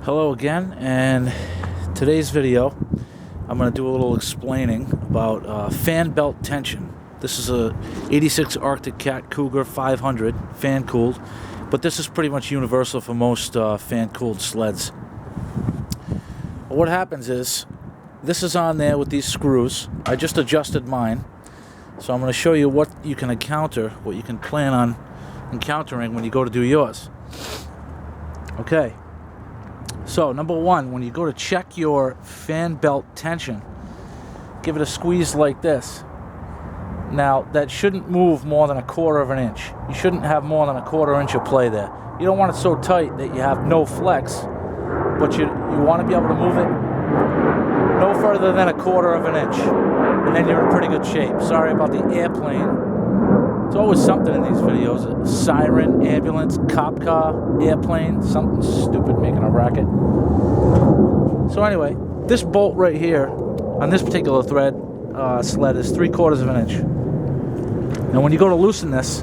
Hello again, and today's video I'm going to do a little explaining about fan belt tension. This is a 86 Arctic Cat Cougar 500 fan cooled, but this is pretty much universal for most fan cooled sleds. What happens is this is on there with these screws. I just adjusted mine, so I'm going to show you what you can encounter, what you can plan on encountering when you go to do yours. Okay. So, number one, when you go to check your fan belt tension, give it a squeeze like this. Now, that shouldn't move more than 1/4 of an inch. You shouldn't have more than 1/4 inch of play there. You don't want it so tight that you have no flex, but you want to be able to move it no further than 1/4 of an inch, and then you're in pretty good shape. Sorry about the airplane. It's always something in these videos. A siren, ambulance, cop car, airplane, something stupid making a racket. So anyway, this bolt right here on this particular sled is 3/4 of an inch. And when you go to loosen this,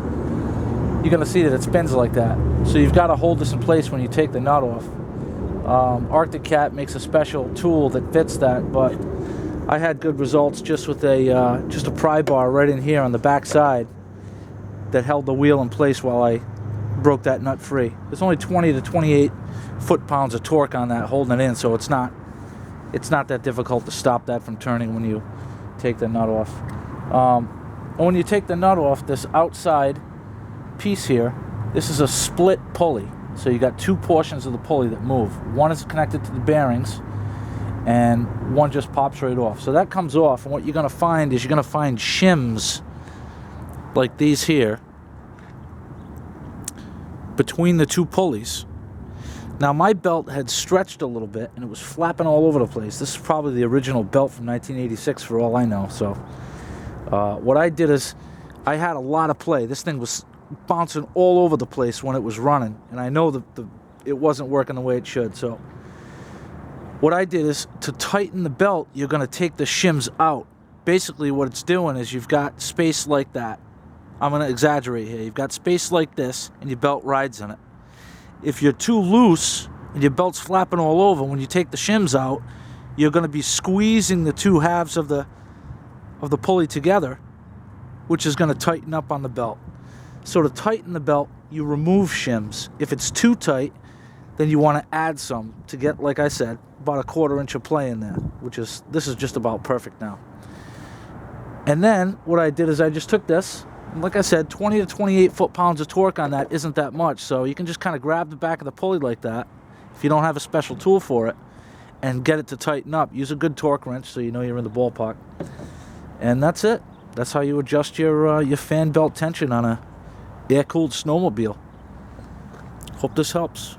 you're going to see that it spins like that. So you've got to hold this in place when you take the nut off. Arctic Cat makes a special tool that fits that, but I had good results just with just a pry bar right in here on the back side that held the wheel in place while I broke that nut free. There's only 20 to 28 foot-pounds of torque on that holding it in, so it's not that difficult to stop that from turning when you take the nut off. And when you take the nut off, this outside piece here, this is a split pulley. So you got two portions of the pulley that move. One is connected to the bearings, and one just pops right off. So that comes off, and what you're going to find is you're going to find shims like these here between the two pulleys. Now my belt had stretched a little bit and it was flapping all over the place. This is probably the original belt from 1986 for all I know. So what I did is I had a lot of play. This thing was bouncing all over the place when it was running, and I know it wasn't working the way it should. So what I did is, to tighten the belt, you're going to take the shims out. Basically what it's doing is you've got space like that. I'm going to exaggerate here. You've got space like this, and your belt rides in it. If you're too loose and your belt's flapping all over, when you take the shims out, you're going to be squeezing the two halves of the pulley together, which is going to tighten up on the belt. So to tighten the belt, you remove shims. If it's too tight, then you want to add some to get, like I said, about 1/4 inch of play in there, this is just about perfect now. And then what I did is I just took this. Like I said, 20 to 28 foot-pounds of torque on that isn't that much, so you can just kind of grab the back of the pulley like that, if you don't have a special tool for it, and get it to tighten up. Use a good torque wrench so you know you're in the ballpark. And that's it. That's how you adjust your fan belt tension on a air-cooled snowmobile. Hope this helps.